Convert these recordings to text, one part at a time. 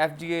FGA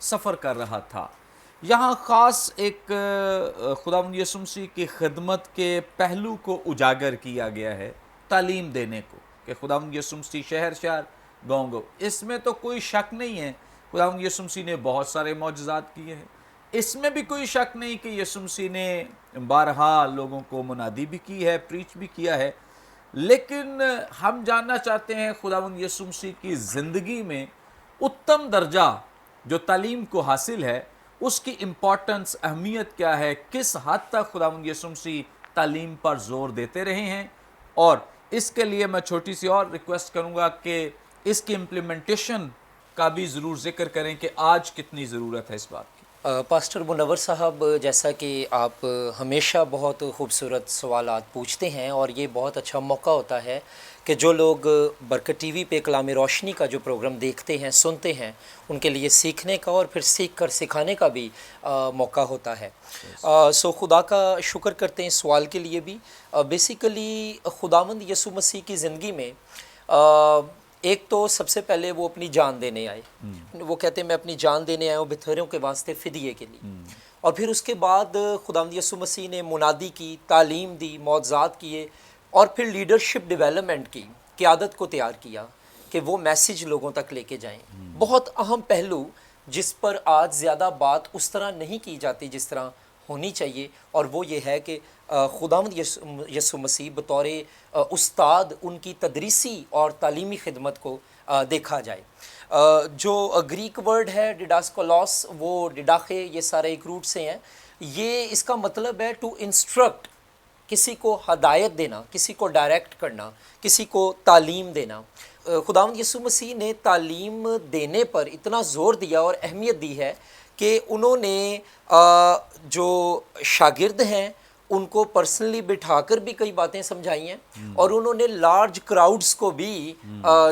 سفر کر رہا تھا. یہاں خاص ایک خداوند یسوع مسیح کی خدمت کے پہلو کو اجاگر کیا گیا ہے تعلیم دینے کو, کہ خداوند یسوع مسیح شہر شہر گاؤں گاؤں. اس میں تو کوئی شک نہیں ہے خداوند یسوع مسیح نے بہت سارے معجزات کیے ہیں. اس میں بھی کوئی شک نہیں کہ یسوع مسیح نے بارہا لوگوں کو منادی بھی کی ہے, پریچ بھی کیا ہے. لیکن ہم جاننا چاہتے ہیں خداوند یسوع مسیح کی زندگی میں اتم درجہ جو تعلیم کو حاصل ہے اس کی امپورٹنس, اہمیت کیا ہے, کس حد تک خداوند یسوع مسیح تعلیم پر زور دیتے رہے ہیں. اور اس کے لیے میں چھوٹی سی اور ریکویسٹ کروں گا کہ اس کی امپلیمنٹیشن کا بھی ضرور ذکر کریں کہ آج کتنی ضرورت ہے اس بات کی. پاسٹر منور صاحب, جیسا کہ آپ ہمیشہ بہت خوبصورت سوالات پوچھتے ہیں اور یہ بہت اچھا موقع ہوتا ہے کہ جو لوگ برکت ٹی وی پہ کلام روشنی کا جو پروگرام دیکھتے ہیں, سنتے ہیں, ان کے لیے سیکھنے کا اور پھر سیکھ کر سکھانے کا بھی موقع ہوتا ہے. سو خدا کا شکر کرتے ہیں اس سوال کے لیے بھی. بیسیکلی خداوند یسوع مسیح کی زندگی میں ایک تو سب سے پہلے وہ اپنی جان دینے آئے. وہ کہتے ہیں میں اپنی جان دینے آیا ہوں بتھیروں کے واسطے فدیے کے لیے. اور پھر اس کے بعد خداوند یسوع مسیح نے منادی کی, تعلیم دی, معجزات کیے, اور پھر لیڈرشپ ڈیولپمنٹ کی, قیادت کو تیار کیا کہ وہ میسیج لوگوں تک لے کے جائیں. بہت اہم پہلو جس پر آج زیادہ بات اس طرح نہیں کی جاتی جس طرح ہونی چاہیے, اور وہ یہ ہے کہ خداوند یسوع مسیح بطور استاد ان کی تدریسی اور تعلیمی خدمت کو دیکھا جائے. جو گریک ورڈ ہے ڈیڈاسکولوس, وہ ڈیڈاخے, یہ سارے ایک روٹ سے ہیں. یہ اس کا مطلب ہے ٹو انسٹرکٹ, کسی کو ہدایت دینا, کسی کو ڈائریکٹ کرنا, کسی کو تعلیم دینا. خداوند یسوع مسیح نے تعلیم دینے پر اتنا زور دیا اور اہمیت دی ہے کہ انہوں نے جو شاگرد ہیں ان کو پرسنلی بٹھا کر بھی کئی باتیں سمجھائی ہیں, اور انہوں نے لارج کراؤڈز کو بھی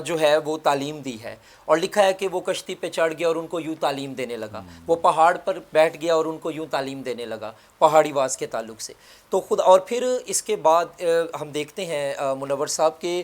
جو ہے وہ تعلیم دی ہے. اور لکھا ہے کہ وہ کشتی پہ چڑھ گیا اور ان کو یوں تعلیم دینے لگا, وہ پہاڑ پر بیٹھ گیا اور ان کو یوں تعلیم دینے لگا پہاڑی واز کے تعلق سے. تو اور پھر اس کے بعد ہم دیکھتے ہیں منور صاحب کہ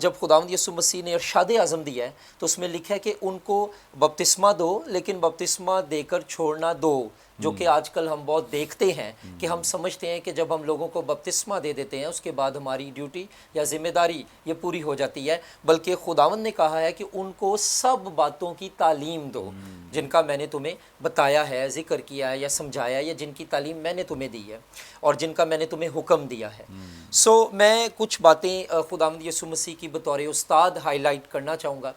جب خداوند یسوع مسیح نے ارشاد اعظم دیا ہے تو اس میں لکھا ہے کہ ان کو بپتسمہ دو, لیکن بپتسمہ دے کر چھوڑنا دو, جو کہ آج کل ہم بہت دیکھتے ہیں کہ ہم سمجھتے ہیں کہ جب ہم لوگوں کو بپتسمہ دے دیتے ہیں اس کے بعد ہماری ڈیوٹی یا ذمہ داری یہ پوری ہو جاتی ہے. بلکہ خداوند نے کہا ہے کہ ان کو سب باتوں کی تعلیم دو جن کا میں نے تمہیں بتایا ہے, ذکر کیا ہے یا سمجھایا ہے, یا جن کی تعلیم میں نے تمہیں دی ہے اور جن کا میں نے تمہیں حکم دیا ہے. سو میں کچھ باتیں خداوند یسوع مسیح کی بطور استاد ہائی لائٹ کرنا چاہوں گا.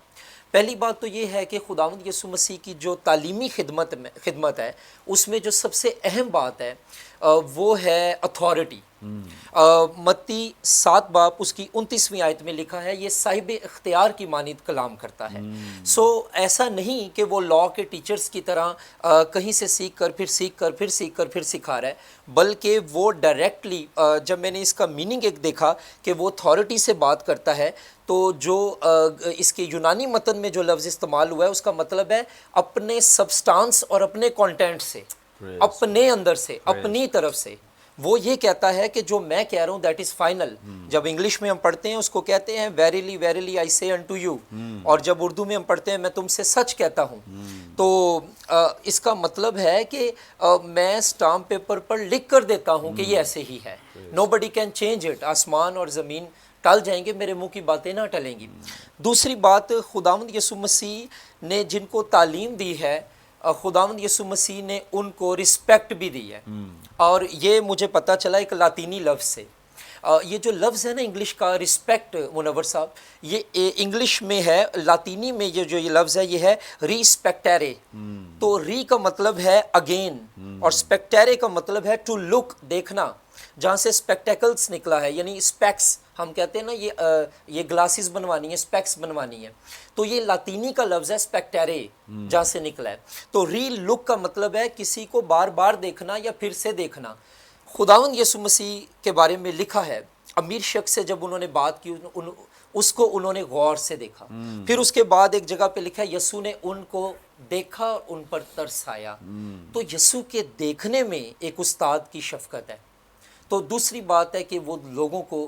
پہلی بات تو یہ ہے کہ خداوند یسوع مسیح کی جو تعلیمی خدمت ہے اس میں جو سب سے اہم بات ہے وہ ہے اتھارٹی. متی 7 باب اس کی 29ویں آیت میں لکھا ہے یہ صاحب اختیار کی مانند کلام کرتا ہے. سو ایسا نہیں کہ وہ لاء کے ٹیچرز کی طرح کہیں سے سیکھ کر پھر سکھا رہا ہے, بلکہ وہ ڈائریکٹلی جب میں نے اس کا میننگ ایک دیکھا کہ وہ اتھارٹی سے بات کرتا ہے, تو جو اس کے یونانی متن میں جو لفظ استعمال ہوا ہے اس کا مطلب ہے اپنے سبسٹانس اور اپنے کانٹینٹ سے, اپنے اندر سے, اپنی طرف سے. وہ یہ کہتا ہے کہ جو میں کہہ رہا ہوں دیٹ از فائنل. جب انگلش میں ہم پڑھتے ہیں اس کو کہتے ہیں ویریلی ویریلی آئی سے انٹو یو, اور جب اردو میں ہم پڑھتے ہیں میں تم سے سچ کہتا ہوں. تو اس کا مطلب ہے کہ میں اسٹامپ پیپر پر لکھ کر دیتا ہوں کہ یہ ایسے ہی ہے. نو بڈی کین چینج اٹ. آسمان اور زمین ٹل جائیں گے, میرے منہ کی باتیں نہ ٹلیں گی. دوسری بات, خداوند یسوع مسیح نے جن کو تعلیم دی ہے خداوند یسوع مسیح نے ان کو رسپیکٹ بھی دی ہے. اور یہ مجھے پتہ چلا ایک لاطینی لفظ سے. یہ جو لفظ ہے نا انگلش کا رسپیکٹ, منور صاحب, یہ انگلش میں ہے, لاطینی میں یہ لفظ ہے یہ ہے ریسپیکٹیرے. تو ری کا مطلب ہے اگین, اور اسپیکٹیرے کا مطلب ہے ٹو لک, دیکھنا, جہاں سے اسپیکٹیکلس نکلا ہے, یعنی اسپیکس ہم کہتے ہیں نا یہ گلاسز بنوانی ہے, اسپیکس بنوانی ہے, تو یہ لاطینی کا لفظ ہے اسپیکٹیرے جہاں سے نکلا ہے. تو ری لک کا مطلب ہے کسی کو بار بار دیکھنا یا پھر سے دیکھنا. خداوند یسوع مسیح کے بارے میں لکھا ہے امیر شخص سے جب انہوں نے بات کی اس کو انہوں نے غور سے دیکھا. پھر اس کے بعد ایک جگہ پہ لکھا ہے یسوع نے ان کو دیکھا اور ان پر ترس آیا. تو یسوع کے دیکھنے میں ایک استاد کی شفقت ہے. تو دوسری بات ہے کہ وہ لوگوں کو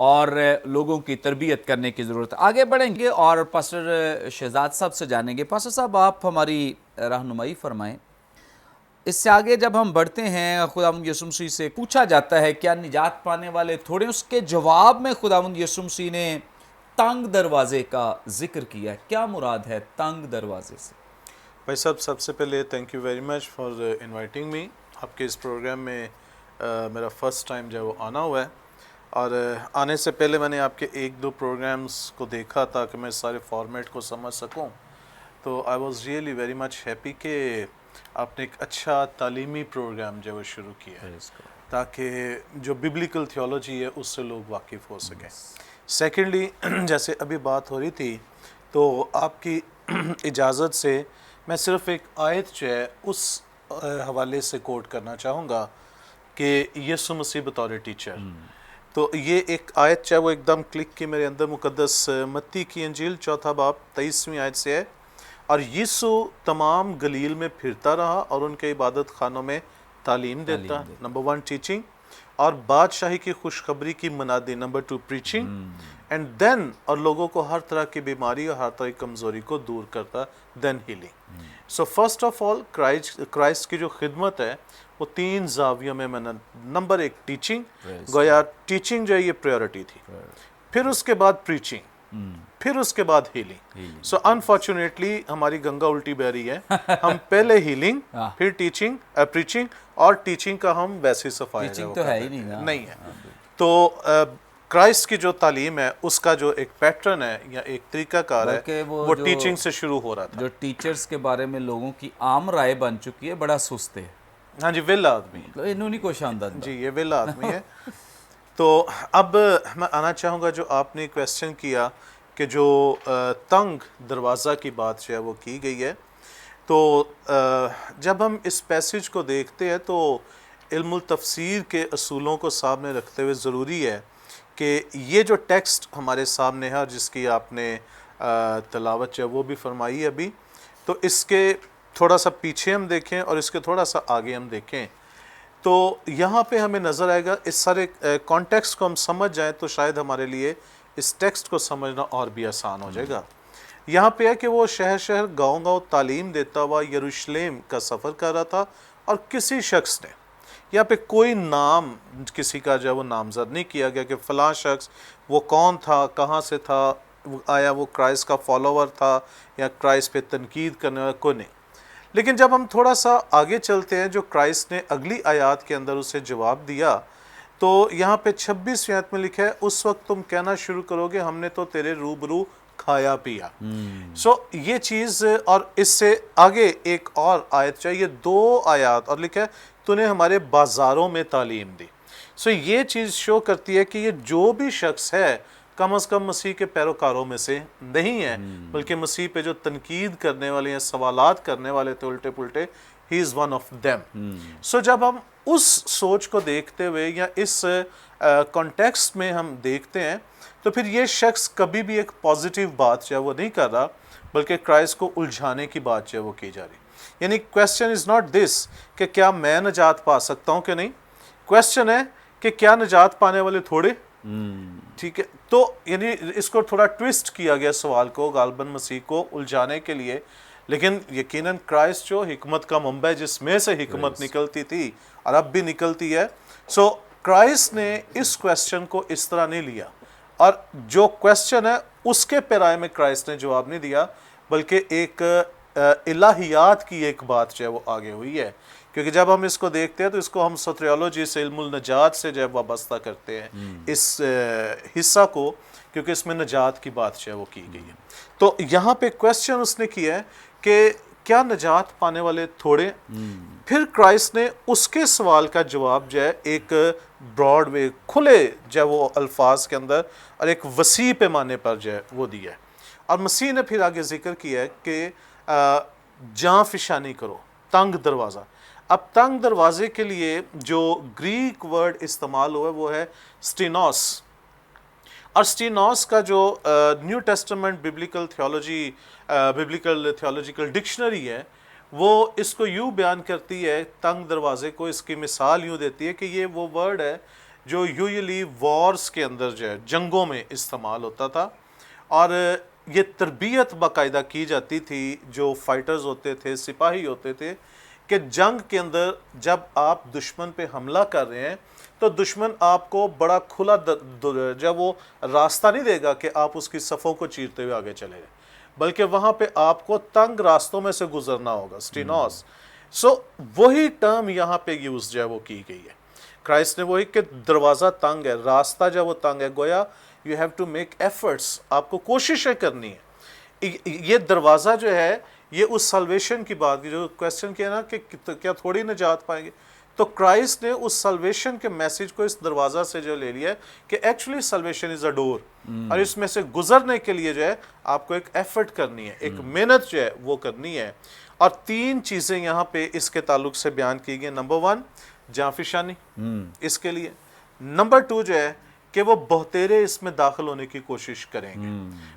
اور لوگوں کی تربیت کرنے کی ضرورت ہے. آگے بڑھیں گے اور پاسٹر شہزاد صاحب سے جانیں گے. پاسٹر صاحب آپ ہماری رہنمائی فرمائیں. اس سے آگے جب ہم بڑھتے ہیں خداوند یسوع مسیح سے پوچھا جاتا ہے کیا نجات پانے والے تھوڑے, اس کے جواب میں خداوند یسوع مسیح نے تنگ دروازے کا ذکر کیا ہے. کیا مراد ہے تنگ دروازے سے؟ بھائی صاحب, سب سے پہلے thank you very much for inviting me. آپ کے اس پروگرام میں میرا فرسٹ ٹائم جو ہے وہ آنا ہوا ہے, اور آنے سے پہلے میں نے آپ کے ایک دو پروگرامز کو دیکھا تھا کہ میں سارے فارمیٹ کو سمجھ سکوں. تو I was really very much happy کہ آپ نے ایک اچھا تعلیمی پروگرام جو ہے وہ شروع کیا ہے تاکہ جو ببلیکل تھیولوجی ہے اس سے لوگ واقف ہو سکیں. سیکنڈلی, جیسے ابھی بات ہو رہی تھی تو آپ کی اجازت سے میں صرف ایک آیت جو ہے اس حوالے سے کوٹ کرنا چاہوں گا کہ یسوع مسیح بطور ٹیچر. تو یہ ایک آیت چاہے وہ ایک دم کلک کی میرے اندر, مقدس متی کی انجیل 4 باب 23ویں آیت سے ہے. اور یسوع تمام گلیل میں پھرتا رہا اور ان کے عبادت خانوں میں تعلیم دیتا. نمبر 1 ٹیچنگ, اور بادشاہی کی خوشخبری کی منادی. نمبر 2 پریچنگ, اینڈ دین اور لوگوں کو ہر طرح کی بیماری اور ہر طرح کی کمزوری کو دور کرتا. دین healing. So first of all Christ کی جو خدمت ہے وہ 3 زاویوں میں نے. نمبر 1 ٹیچنگ, گویا ٹیچنگ جو ہے یہ پریورٹی تھی. پھر اس کے بعد پریچنگ, پھر اس کے بعد ہیلنگ. سو انفارچونیٹلی ہماری گنگا الٹی بہ رہی ہے. ہم پہلے ہیلنگ, پھر ٹیچنگ, پریچنگ, اور ٹیچنگ کا ہم ویسی صفائی تو ہے ہی نہیں ہے. تو کرائسٹ کی جو تعلیم ہے اس کا جو ایک پیٹرن ہے یا ایک طریقہ کار ہے وہ ٹیچنگ سے شروع ہو رہا تھا. جو ٹیچرز کے بارے میں لوگوں کی عام رائے بن چکی ہے بڑا سست ہے. ہاں جی, ویلا آدمی ہے. انہوں نہیں کوئی شاندار جی, یہ ویلا آدمی ہے. تو اب میں آنا چاہوں گا جو آپ نے کویسچن کیا کہ جو تنگ دروازہ کی بات جو ہے وہ کی گئی ہے. تو جب ہم اس پیسج کو دیکھتے ہیں تو علم التفسیر کے اصولوں کو سامنے رکھتے ہوئے ضروری ہے کہ یہ جو ٹیکسٹ ہمارے سامنے ہے اور جس کی آپ نے تلاوت جو ہے وہ بھی فرمائی ہے ابھی, تو اس کے تھوڑا سا پیچھے ہم دیکھیں اور اس کے تھوڑا سا آگے ہم دیکھیں تو یہاں پہ ہمیں نظر آئے گا اس سارے کانٹیکسٹ کو ہم سمجھ جائیں تو شاید ہمارے لیے اس ٹیکسٹ کو سمجھنا اور بھی آسان ہو جائے گا. یہاں پہ ہے کہ وہ شہر شہر گاؤں گاؤں تعلیم دیتا ہوا یروشلم کا سفر کر رہا تھا, اور کسی شخص نے, یہاں پہ کوئی نام کسی کا جو ہے وہ نامزد نہیں کیا گیا کہ فلاں شخص وہ کون تھا, کہاں سے تھا, آیا وہ کرائسٹ کا فالوور تھا یا کرائسٹ پہ تنقید کرنے والا, کوئی نہیں. لیکن جب ہم تھوڑا سا آگے چلتے ہیں جو کرائسٹ نے اگلی آیات کے اندر اسے جواب دیا تو یہاں پہ 26ویں آیت میں لکھا ہے اس وقت تم کہنا شروع کرو گے ہم نے تو تیرے روبرو کھایا پیا. سو یہ چیز, اور اس سے آگے ایک اور آیت چاہیے 2 آیات اور لکھا ہے تو نے ہمارے بازاروں میں تعلیم دی. سو یہ چیز شو کرتی ہے کہ یہ جو بھی شخص ہے کم از کم مسیح کے پیروکاروں میں سے نہیں ہے, بلکہ مسیح پہ جو تنقید کرنے والے ہیں, سوالات کرنے والے تھے الٹے پلٹے, ہی از ون آف دیم. سو جب ہم اس سوچ کو دیکھتے ہوئے یا اس کانٹیکسٹ میں ہم دیکھتے ہیں تو پھر یہ شخص کبھی بھی ایک پازیٹیو بات جو ہے وہ نہیں کر رہا, بلکہ کرائسٹ کو الجھانے کی بات جو ہے وہ کی جا رہی. یعنی کویسچن از ناٹ دس کہ کیا میں نجات پا سکتا ہوں کہ نہیں, کویسچن ہے کہ کیا نجات پانے والے تھوڑے. ٹھیک ہے, تو یعنی اس کو تھوڑا ٹویسٹ کیا گیا سوال کو غالباً مسیح کو الجھانے کے لیے, لیکن یقیناً کرائسٹ جو حکمت کا منبع ہے جس میں سے حکمت نکلتی تھی اور اب بھی نکلتی ہے. سو کرائسٹ نے اس کویسچن کو اس طرح نہیں لیا, اور جو کویسچن ہے اس کے پیرائے میں کرائسٹ نے جواب نہیں دیا, بلکہ ایک الہیات کی ایک بات جو ہے وہ آگے ہوئی ہے. کیونکہ جب ہم اس کو دیکھتے ہیں تو اس کو ہم سوتریولوجی سے, علم النجات سے جو ہے وابستہ کرتے ہیں اس حصہ کو, کیونکہ اس میں نجات کی بات جو ہے وہ کی گئی ہے. تو یہاں پہ کویسچن اس نے کیا ہے کہ کیا نجات پانے والے تھوڑے. پھر کرائسٹ نے اس کے سوال کا جواب جو ہے ایک براڈ وے, کھلے جو ہے وہ الفاظ کے اندر اور ایک وسیع پیمانے پر جو ہے وہ دیا ہے. اور مسیح نے پھر آگے ذکر کیا ہے کہ جاں فشانی کرو, تنگ دروازہ. اب تنگ دروازے کے لیے جو گریک ورڈ استعمال ہوا ہے وہ ہے سٹینوس, اور سٹینوس کا جو new testament biblical theological dictionary ہے وہ اس کو یوں بیان کرتی ہے تنگ دروازے کو, اس کی مثال یوں دیتی ہے کہ یہ وہ ورڈ ہے جو یوزلی وارز کے اندر جو ہے جنگوں میں استعمال ہوتا تھا، اور یہ تربیت باقاعدہ کی جاتی تھی جو فائٹرز ہوتے تھے، سپاہی ہوتے تھے، کہ جنگ کے اندر جب آپ دشمن پہ حملہ کر رہے ہیں تو دشمن آپ کو بڑا کھلا جب وہ راستہ نہیں دے گا کہ آپ اس کی صفوں کو چیرتے ہوئے آگے چلے جائیں، بلکہ وہاں پہ آپ کو تنگ راستوں میں سے گزرنا ہوگا، سٹینوس. سو وہی ٹرم یہاں پہ یوز جو ہے وہ کی گئی ہے. کرائسٹ نے وہی کہ دروازہ تنگ ہے، راستہ جب وہ تنگ ہے، گویا you have to make efforts, آپ کو کوششیں کرنی ہے. یہ دروازہ جو ہے یہ اس سلویشن کی بات کی جو کویسچن کیا نا کہ کیا تھوڑی نجات پائیں گے، تو کرائسٹ نے اس سلویشن کے میسیج کو اس دروازہ سے جو لے لیا کہ ایکچولی سلویشن از اے ڈور، اور اس میں سے گزرنے کے لیے جو ہے آپ کو ایک ایفرٹ کرنی ہے، ایک محنت جو ہے وہ کرنی ہے. اور 3 چیزیں یہاں پہ اس کے تعلق سے بیان کی گئی. نمبر 1 جانفشانی اس کے لیے. نمبر 2 جو ہے کہ وہ بہتیرے اس میں داخل ہونے کی کوشش کریں گے.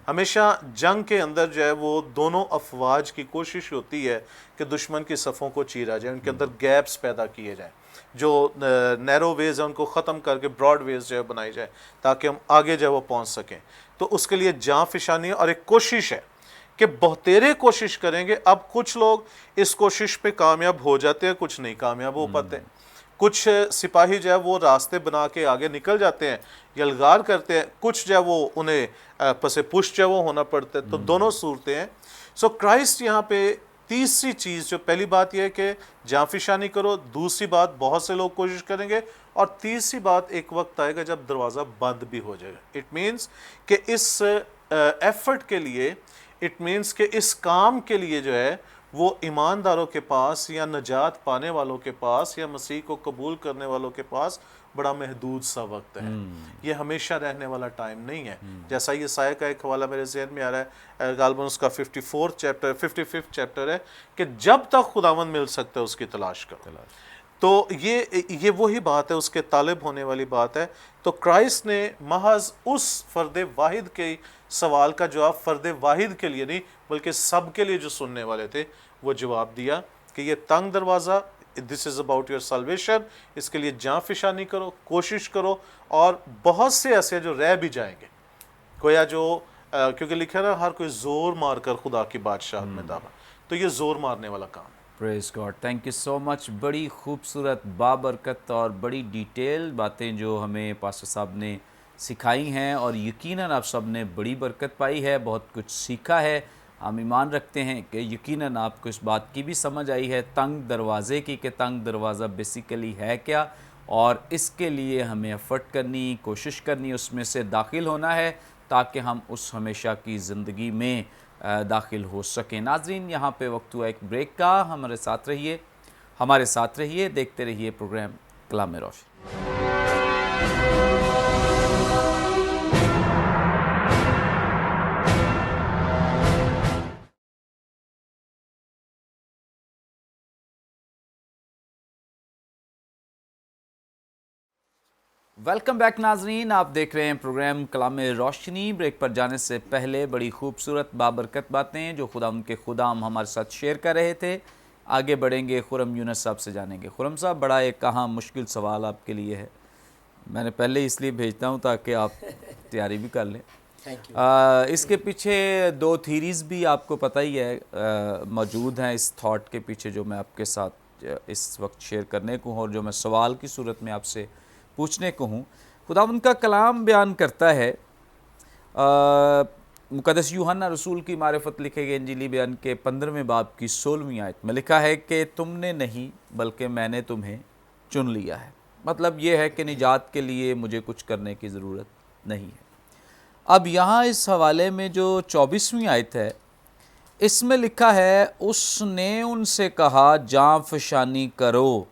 ہمیشہ جنگ کے اندر جو ہے وہ دونوں افواج کی کوشش ہوتی ہے کہ دشمن کی صفوں کو چیرا جائے، ان کے اندر گیپس پیدا کیے جائیں، جو نیرو ویز ہیں ان کو ختم کر کے براڈ ویز جو ہے بنائی جائے تاکہ ہم آگے جو ہے وہ پہنچ سکیں. تو اس کے لیے جاں فشانی اور ایک کوشش ہے کہ بہتیرے کوشش کریں گے. اب کچھ لوگ اس کوشش پہ کامیاب ہو جاتے ہیں، کچھ نہیں کامیاب ہو پاتے. کچھ سپاہی جو ہے وہ راستے بنا کے آگے نکل جاتے ہیں، یلغار کرتے ہیں، کچھ جو ہے وہ انہیں پس پش جو ہے وہ ہونا پڑتا ہے. تو دونوں صورتیں ہیں. سو کرائسٹ یہاں پہ تیسری چیز جو پہلی بات یہ ہے کہ جانفشانی کرو، دوسری بات بہت سے لوگ کوشش کریں گے، اور تیسری بات ایک وقت آئے گا جب دروازہ بند بھی ہو جائے گا. اٹ مینس کہ اس ایفرٹ کے لیے، اٹ مینس کہ اس کام کے لیے جو ہے وہ ایمانداروں کے پاس یا نجات پانے والوں کے پاس یا مسیح کو قبول کرنے والوں کے پاس بڑا محدود سا وقت ہے. یہ ہمیشہ رہنے والا ٹائم نہیں ہے. جیسا یہ سائے کا ایک حوالہ میرے ذہن میں آ رہا ہے، غالباً اس کا 55 چیپٹر ہے کہ جب تک خداوند مل سکتا ہے اس کی تلاش کرو. تو یہ وہی بات ہے، اس کے طالب ہونے والی بات ہے. تو کرائسٹ نے محض اس فرد واحد کے سوال کا جواب فرد واحد کے لیے نہیں بلکہ سب کے لیے جو سننے والے تھے وہ جواب دیا کہ یہ تنگ دروازہ، دس از اباؤٹ یور سلویشن، اس کے لیے جاں فشانی کرو، کوشش کرو. اور بہت سے ایسے جو رہ بھی جائیں گے، گویا جو کیونکہ لکھا نا ہر کوئی زور مار کر خدا کی بادشاہت میں داخل، تو یہ زور مارنے والا کام ہے. پریز گاڈ، تھینک یو سو مچ. بڑی خوبصورت بابرکت اور بڑی ڈیٹیل باتیں جو ہمیں پاسٹر صاحب نے سکھائی ہیں، اور یقیناً آپ سب نے بڑی برکت پائی ہے، بہت کچھ سیکھا ہے. ہم ایمان رکھتے ہیں کہ یقیناً آپ کو اس بات کی بھی سمجھ آئی ہے تنگ دروازے کی، کہ تنگ دروازہ بیسیکلی ہے کیا، اور اس کے لیے ہمیں ایفرٹ کرنی، کوشش کرنی، اس میں سے داخل ہونا ہے تاکہ ہم اس ہمیشہ کی زندگی میں داخل ہو سکیں. ناظرین، یہاں پہ وقت ہوا ایک بریک کا. ہمارے ساتھ رہیے، دیکھتے رہیے پروگرام کلام روشن. ویلکم بیک ناظرین، آپ دیکھ رہے ہیں پروگرام کلام روشنی. بریک پر جانے سے پہلے بڑی خوبصورت بابرکت باتیں جو خدا ان کے خدام ہمارے ساتھ شیئر کر رہے تھے. آگے بڑھیں گے، خرم یونس صاحب سے جانیں گے. خرم صاحب، بڑا ایک مشکل سوال آپ کے لیے ہے. میں نے پہلے اس لیے بھیجتا ہوں تاکہ آپ تیاری بھی کر لیں. اس کے پیچھے 2 تھیریز بھی آپ کو پتہ ہی ہے موجود ہیں اس تھاٹ کے پیچھے جو میں آپ کے ساتھ اس وقت شیئر کرنے کو ہوں، اور جو میں سوال کی صورت میں آپ سے پوچھنے کو ہوں. خداوند کا کلام بیان کرتا ہے، مقدس یوحنا رسول کی معرفت لکھے گئے انجیلی بیان کے 15ویں باب کی 16ویں آیت میں لکھا ہے کہ تم نے نہیں بلکہ میں نے تمہیں چن لیا ہے. مطلب یہ ہے کہ نجات کے لیے مجھے کچھ کرنے کی ضرورت نہیں ہے. اب یہاں اس حوالے میں جو 24ویں آیت ہے، اس میں لکھا ہے اس نے ان سے کہا جاں فشانی کرو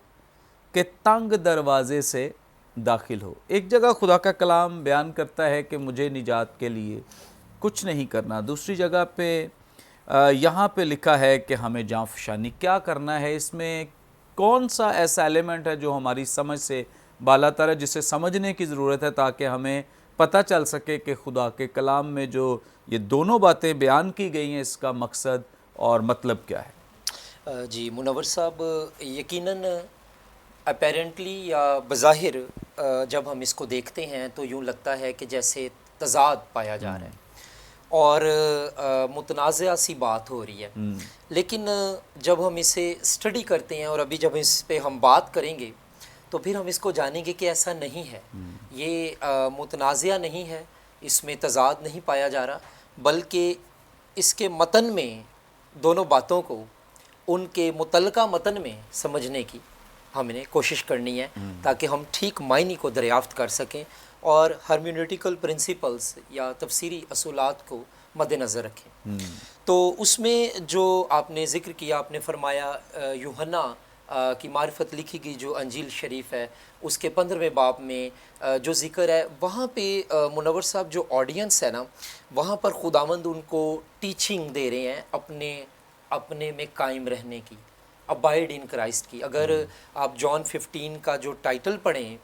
کہ تنگ دروازے سے داخل ہو. ایک جگہ خدا کا کلام بیان کرتا ہے کہ مجھے نجات کے لیے کچھ نہیں کرنا، دوسری جگہ پہ یہاں پہ لکھا ہے کہ ہمیں جاں فشانی کیا کرنا ہے. اس میں کون سا ایسا ایلیمنٹ ہے جو ہماری سمجھ سے بالاتر ہے، جسے سمجھنے کی ضرورت ہے تاکہ ہمیں پتہ چل سکے کہ خدا کے کلام میں جو یہ دونوں باتیں بیان کی گئی ہیں اس کا مقصد اور مطلب کیا ہے؟ جی منور صاحب، یقیناً اپیرنٹلی یا بظاہر جب ہم اس کو دیکھتے ہیں تو یوں لگتا ہے کہ جیسے تضاد پایا جا رہا ہے اور متنازعہ سی بات ہو رہی ہے، لیکن جب ہم اسے اسٹڈی کرتے ہیں اور ابھی جب اس پہ ہم بات کریں گے تو پھر ہم اس کو جانیں گے کہ ایسا نہیں ہے، یہ متنازعہ نہیں ہے، اس میں تضاد نہیں پایا جا رہا، بلکہ اس کے متن میں دونوں باتوں کو ان کے متعلقہ متن میں سمجھنے کی ہم نے کوشش کرنی ہے تاکہ ہم ٹھیک معنی کو دریافت کر سکیں اور ہرمیونیٹیکل پرنسپلز یا تفسیری اصولات کو مد نظر رکھیں۔ تو اس میں جو آپ نے ذکر کیا، آپ نے فرمایا یوحنا کی معرفت لکھی گئی جو انجیل شریف ہے اس کے 15ویں باب میں جو ذکر ہے، وہاں پہ منور صاحب جو آڈینس ہے نا، وہاں پر خداوند ان کو ٹیچنگ دے رہے ہیں اپنے میں قائم رہنے کی، ابائڈ ان کرائسٹ کی۔ اگر آپ جان 15 کا جو ٹائٹل پڑھیں،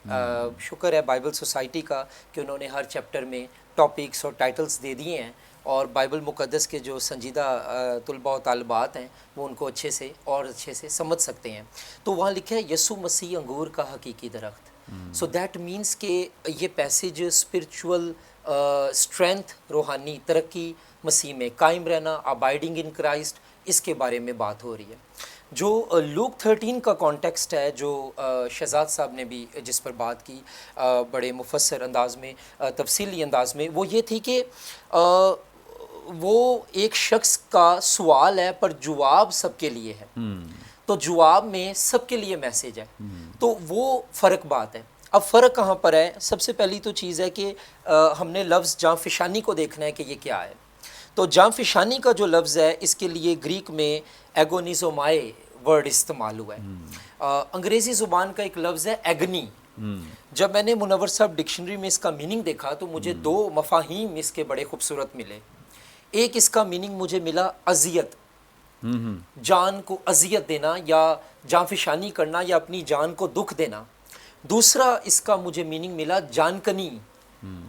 شکر ہے بائبل سوسائٹی کا کہ انہوں نے ہر چیپٹر میں ٹاپکس اور ٹائٹلز دے دیے ہیں، اور بائبل مقدس کے جو سنجیدہ طلباء و طالبات ہیں وہ ان کو اچھے سے سمجھ سکتے ہیں۔ تو وہاں لکھا ہے یسوع مسیح انگور کا حقیقی درخت۔ سو دیٹ مینس کہ یہ پیسیج اسپرچول اسٹرینتھ، روحانی ترقی، مسیح میں قائم رہنا، ابائڈنگ ان کرائسٹ، اس کے بارے میں بات ہو رہی ہے۔ جو لوک 13 کا کانٹیکسٹ ہے، جو شہزاد صاحب نے بھی جس پر بات کی بڑے مفسر انداز میں، تفصیلی انداز میں، وہ یہ تھی کہ وہ ایک شخص کا سوال ہے پر جواب سب کے لیے ہے، تو جواب میں سب کے لیے میسیج ہے، تو وہ فرق بات ہے۔ اب فرق کہاں پر ہے؟ سب سے پہلی تو چیز ہے کہ ہم نے لفظ جانفشانی کو دیکھنا ہے کہ یہ کیا ہے۔ تو جانفشانی کا جو لفظ ہے اس کے لیے گریک میں ایگونیزومائے ورڈ استعمال ہوا ہے۔ انگریزی زبان کا ایک لفظ ہے ایگنی۔ جب میں نے منور صاحب ڈکشنری میں اس کا میننگ دیکھا تو مجھے دو مفاہیم اس کے بڑے خوبصورت ملے۔ ایک اس کا میننگ مجھے ملا اذیت، جان کو اذیت دینا یا جانفشانی کرنا یا اپنی جان کو دکھ دینا۔ دوسرا اس کا مجھے میننگ ملا جان کنی،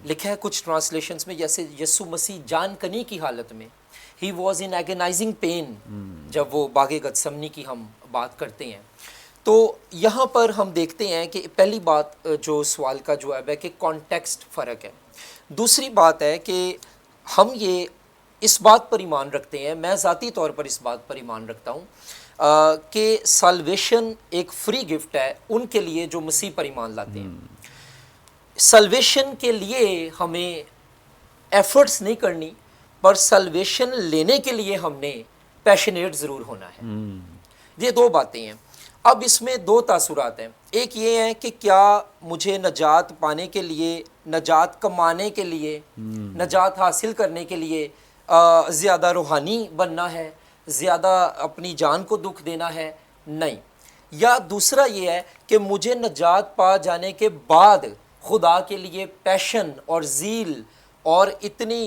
لکھا ہے کچھ ٹرانسلیشنز میں جیسے یسوع مسیح جان کنی کی حالت میں، ہی واز ان ایگنائزنگ پین، جب وہ باغ گتسمنی کی ہم بات کرتے ہیں۔ تو یہاں پر ہم دیکھتے ہیں کہ پہلی بات جو سوال کا جواب ہے کہ کانٹیکسٹ فرق ہے۔ دوسری بات ہے کہ ہم یہ اس بات پر ایمان رکھتے ہیں، میں ذاتی طور پر اس بات پر ایمان رکھتا ہوں کہ سلویشن ایک فری گفٹ ہے ان کے لیے جو مسیح پر ایمان لاتے ہیں۔ سلویشن کے لیے ہمیں ایفرٹس نہیں کرنی، پر سلویشن لینے کے لیے ہم نے پیشنیٹ ضرور ہونا ہے۔ یہ دو باتیں ہیں۔ اب اس میں دو تاثرات ہیں، ایک یہ ہے کہ کیا مجھے نجات پانے کے لیے، نجات کمانے کے لیے، نجات حاصل کرنے کے لیے زیادہ روحانی بننا ہے، زیادہ اپنی جان کو دکھ دینا ہے؟ نہیں۔ یا دوسرا یہ ہے کہ مجھے نجات پا جانے کے بعد خدا کے لیے پیشن اور زیل اور اتنی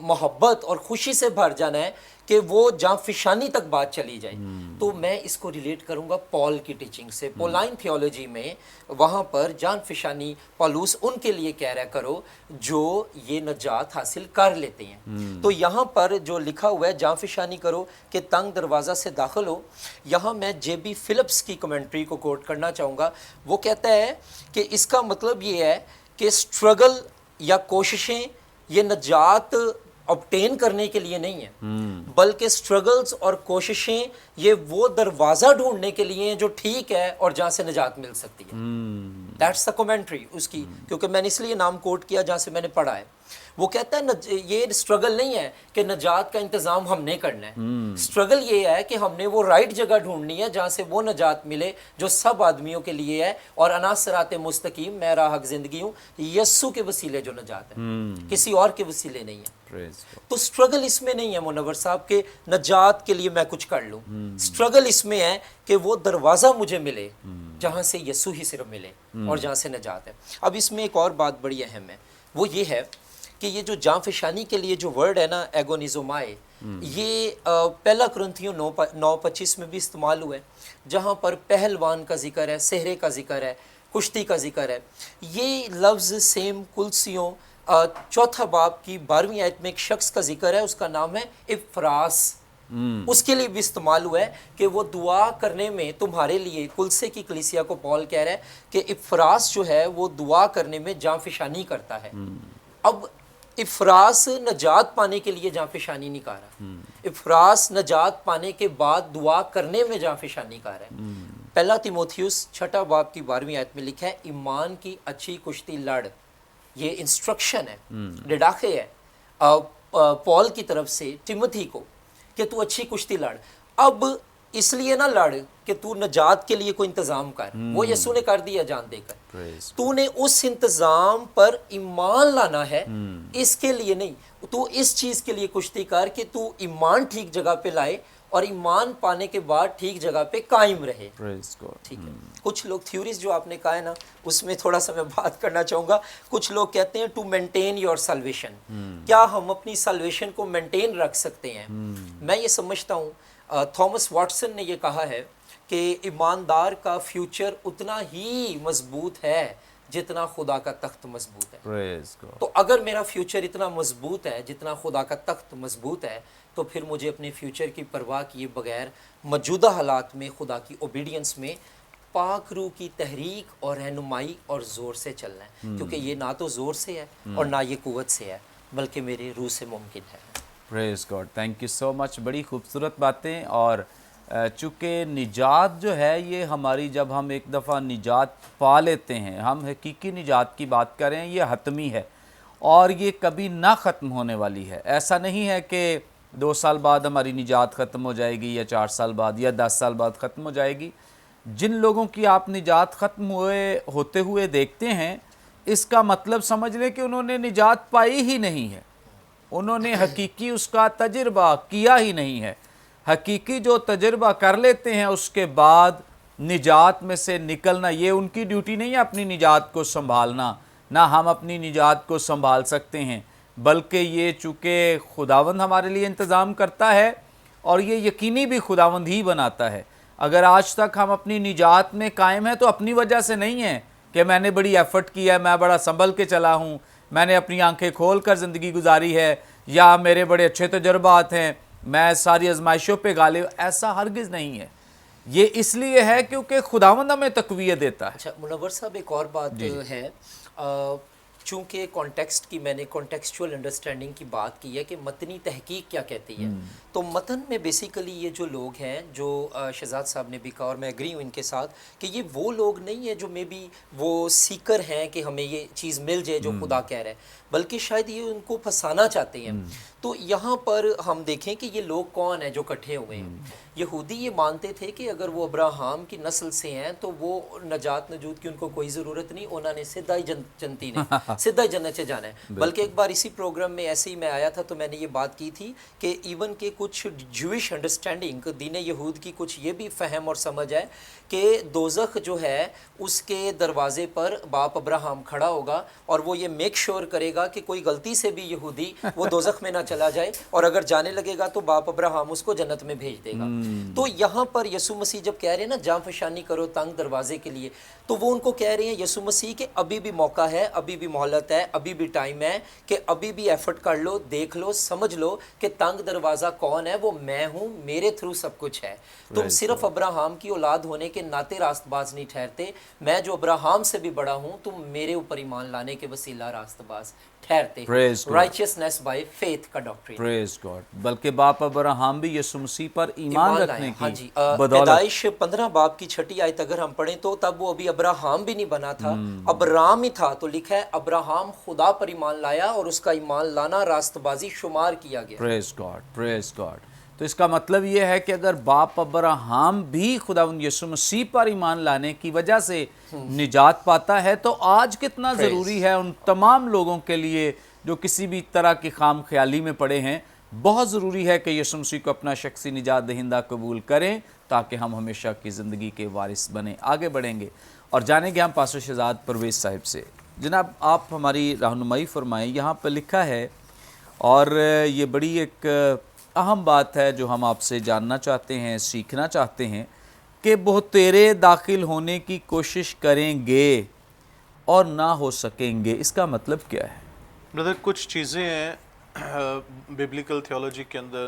محبت اور خوشی سے بھر جانا ہے کہ وہ جانفشانی تک بات چلی جائے۔ تو میں اس کو ریلیٹ کروں گا پال کی ٹیچنگ سے۔ پولائن تھیولوجی میں وہاں پر جانفشانی پالوس ان کے لیے کہہ رہا کرو جو یہ نجات حاصل کر لیتے ہیں۔ تو یہاں پر جو لکھا ہوا ہے جانفشانی کرو کہ تنگ دروازہ سے داخل ہو، یہاں میں جے بی فلپس کی کمنٹری کو کوٹ کرنا چاہوں گا۔ وہ کہتا ہے کہ اس کا مطلب یہ ہے کہ سٹرگل یا کوششیں یہ نجات obtain کرنے کے لیے نہیں ہیں، بلکہ سٹرگلز اور کوششیں یہ وہ دروازہ ڈھونڈنے کے لیے ہیں جو ٹھیک ہے اور جہاں سے نجات مل سکتی ہے۔ دیٹس دا کمنٹری اس کی، کیونکہ میں نے اس لیے نام کوٹ کیا جہاں سے میں نے پڑھا ہے۔ وہ کہتا ہے یہ سٹرگل نہیں ہے کہ نجات کا انتظام ہم نے کرنا ہے، سٹرگل یہ ہے کہ ہم نے وہ رائٹ جگہ ڈھونڈنی ہے جہاں سے وہ نجات ملے جو سب آدمیوں کے لیے ہے، اور انا صراط مستقیم، میں راہ حق زندگی ہوں، یسوع کے وسیلے جو نجات ہے، کسی اور کے وسیلے نہیں ہے۔ تو سٹرگل اس میں نہیں ہے منور صاحب کہ نجات کے لیے میں کچھ کر لوں، سٹرگل اس میں ہے کہ وہ دروازہ مجھے ملے جہاں سے یسوع ہی صرف ملے اور جہاں سے نجات ہے۔ اب اس میں ایک اور بات بڑی اہم ہے، وہ یہ ہے کہ یہ جو جانفشانی کے لیے جو ورڈ ہے نا ایگونیزومائے، یہ پہلا کرنتھیوں 9:25 میں بھی استعمال ہوا ہے، جہاں پر پہلوان کا ذکر ہے، سہرے کا ذکر ہے، کشتی کا ذکر ہے۔ یہ لفظ سیم کلسیوں 4 باب کی 12ویں آیت میں ایک شخص کا ذکر ہے، اس کا نام ہے افراس۔ اس کے لیے بھی استعمال ہوا ہے کہ وہ دعا کرنے میں تمہارے لیے، کلسے کی کلیسیا کو پال کہہ رہا ہے کہ افراس جو ہے وہ دعا کرنے میں جاں فشانی کرتا ہے. اب افراس نجات پانے کے لیے جاں فشانی نہیں کر رہا، افراس نجات پانے کے بعد دعا کرنے میں جاں فشانی کر رہا ہے. پہلا تیموتھیوس 6 باب کی 12ویں آیت میں لکھا ہے ایمان کی اچھی کشتی لڑ. یہ انسٹرکشن ہے، ڈڈاخے ہے پال کی طرف سے ٹیموتھی کو کہ تو اچھی کشتی لڑ. اب اس لیے نہ لڑ کہ تو نجات کے لیے کوئی انتظام کر، وہ یسوع نے کر دیا جان دے کر. تو نے اس انتظام پر ایمان لانا ہے، اس کے لیے نہیں. تو اس چیز کے لیے کشتی کر کہ تو ایمان ٹھیک جگہ پہ لائے اور ایمان پانے کے بعد ٹھیک جگہ پہ قائم رہے. ٹھیک ہے. کچھ لوگ تھیوریز جو آپ نے کہا ہے نا، اس میں تھوڑا سا میں بات کرنا چاہوں گا. کچھ لوگ کہتے ہیں ٹو مینٹین یور سلویشن، کیا ہم اپنی سلویشن کو مینٹین رکھ سکتے ہیں؟ میں یہ سمجھتا ہوں تھامس واٹسن نے یہ کہا ہے کہ ایماندار کا فیوچر اتنا ہی مضبوط ہے جتنا خدا کا تخت مضبوط ہے. تو اگر میرا فیوچر اتنا مضبوط ہے جتنا خدا کا تخت مضبوط ہے، تو پھر مجھے اپنے فیوچر کی پرواہ کیے بغیر موجودہ حالات میں خدا کی اوبیڈینس میں پاک روح کی تحریک اور رہنمائی اور زور سے چلنا ہے. کیونکہ یہ نہ تو زور سے ہے اور نہ یہ قوت سے ہے، بلکہ میرے روح سے ممکن ہے. پریز گاڈ، تھینک یو سو مچ. بڑی خوبصورت باتیں. اور چونکہ نجات جو ہے یہ ہماری، جب ہم ایک دفعہ نجات پا لیتے ہیں، ہم حقیقی نجات کی بات کریں، یہ حتمی ہے اور یہ کبھی نہ ختم ہونے والی ہے. ایسا نہیں ہے کہ 2 سال بعد ہماری نجات ختم ہو جائے گی یا 4 سال بعد یا 10 سال بعد ختم ہو جائے گی. جن لوگوں کی آپ نجات ختم ہوتے ہوئے دیکھتے ہیں، اس کا مطلب سمجھ لیں کہ انہوں نے نجات پائی ہی نہیں ہے، انہوں نے حقیقی اس کا تجربہ کیا ہی نہیں ہے. حقیقی جو تجربہ کر لیتے ہیں اس کے بعد نجات میں سے نکلنا، یہ ان کی ڈیوٹی نہیں ہے اپنی نجات کو سنبھالنا. نہ ہم اپنی نجات کو سنبھال سکتے ہیں، بلکہ یہ چونکہ خداوند ہمارے لیے انتظام کرتا ہے اور یہ یقینی بھی خداوند ہی بناتا ہے. اگر آج تک ہم اپنی نجات میں قائم ہیں تو اپنی وجہ سے نہیں ہے کہ میں نے بڑی ایفرٹ کیا ہے، میں بڑا سنبھل کے چلا ہوں، میں نے اپنی آنکھیں کھول کر زندگی گزاری ہے، یا میرے بڑے اچھے تجربات ہیں، میں ساری آزمائشوں پہ غالب. ایسا ہرگز نہیں ہے. یہ اس لیے ہے کیونکہ خداوند ہمیں تقویت دیتا ہے. اچھا منور صاحب، ایک اور بات ہے، چونکہ کانٹیکسٹ کی میں نے کانٹیکسچول انڈرسٹینڈنگ کی بات کی ہے کہ متنی تحقیق کیا کہتی ہے. تو متن میں بیسیکلی یہ جو لوگ ہیں، جو شہزاد صاحب نے بھی کہا اور میں ایگری ہوں ان کے ساتھ، کہ یہ وہ لوگ نہیں ہیں جو مے بی وہ سیکر ہیں کہ ہمیں یہ چیز مل جائے جو خدا کہہ رہا ہے، بلکہ شاید یہ ان کو پھنسانا چاہتے ہیں. تو یہاں پر ہم دیکھیں کہ یہ لوگ کون ہیں جو کٹھے ہوئے ہیں. یہودی یہ مانتے تھے کہ اگر وہ ابراہام کی نسل سے ہیں تو وہ نجات نجود کی ان کو کوئی ضرورت نہیں، انہوں نے سیدھا ہی جنتی نے سیدھا ہی جنت سے جانا ہے. بلکہ ایک بار اسی پروگرام میں ایسے ہی میں آیا تھا تو میں نے یہ بات کی تھی کہ ایون کہ کچھ جوش انڈرسٹینڈنگ، دین یہود کی کچھ یہ بھی فہم اور سمجھ ہے کہ دوزخ جو ہے اس کے دروازے پر باپ ابراہم کھڑا ہوگا اور وہ یہ میک شور کرے گا کہ کوئی غلطی سے بھی یہودی وہ دوزخ میں نہ چلا جائے، اور اگر جانے لگے گا تو باپ ابراہم اس کو جنت میں بھیج دے گا. تو یہاں پر یسوع مسیح جب کہہ رہے ہیں نا جاں فشانی کرو تنگ دروازے کے لیے، تو وہ ان کو کہہ رہے ہیں یسوع مسیح کہ ابھی بھی موقع ہے، ابھی بھی مہلت ہے، ابھی بھی ٹائم ہے کہ ابھی بھی ایفرٹ کر لو، دیکھ لو، سمجھ لو کہ تنگ دروازہ کون ہے، وہ میں ہوں، میرے تھرو سب کچھ ہے. تم صرف ابراہم کی اولاد ہونے کے ناطے راست باز نہیں ٹھہرتے، میں جو ابراہم سے بھی بڑا ہوں، تم میرے اوپر ایمان لانے کے وسیلہ راست باز ٹھہرتے. رائچسنس بائی فیتھ کا ڈاکٹرین. پریز گاڈ. بلکہ باپ ابراہم بھی یسوع مسیح پر ایمان رکھنے ہاں کی جی. بدولت. پیدائش 15 باب کی 6 آیت اگر ہم پڑھیں تو تب وہ ابھی ابراہم بھی نہیں بنا تھا، ابرام ہی تھا. تو لکھا ہے ابراہم خدا پر ایمان لایا اور اس کا ایمان لانا راست بازی شمار کیا گیا. پریز گاڈ، پریز گاڈ. تو اس کا مطلب یہ ہے کہ اگر باپ ابراہم بھی خداوند یسوع مسیح پر ایمان لانے کی وجہ سے نجات پاتا ہے، تو آج کتنا ضروری ہے ان تمام لوگوں کے لیے جو کسی بھی طرح کی خام خیالی میں پڑے ہیں. بہت ضروری ہے کہ یسوع مسیح کو اپنا شخصی نجات دہندہ قبول کریں تاکہ ہم ہمیشہ کی زندگی کے وارث بنیں. آگے بڑھیں گے اور جانیں گے ہم پاسٹر شہزاد پرویز صاحب سے. جناب آپ ہماری رہنمائی فرمائیں. یہاں پہ لکھا ہے اور یہ بڑی ایک اہم بات ہے جو ہم آپ سے جاننا چاہتے ہیں، سیکھنا چاہتے ہیں کہ بہتیرے داخل ہونے کی کوشش کریں گے اور نہ ہو سکیں گے. اس کا مطلب کیا ہے؟ بردر، کچھ چیزیں ہیں ببلیکل تھیولوجی کے اندر،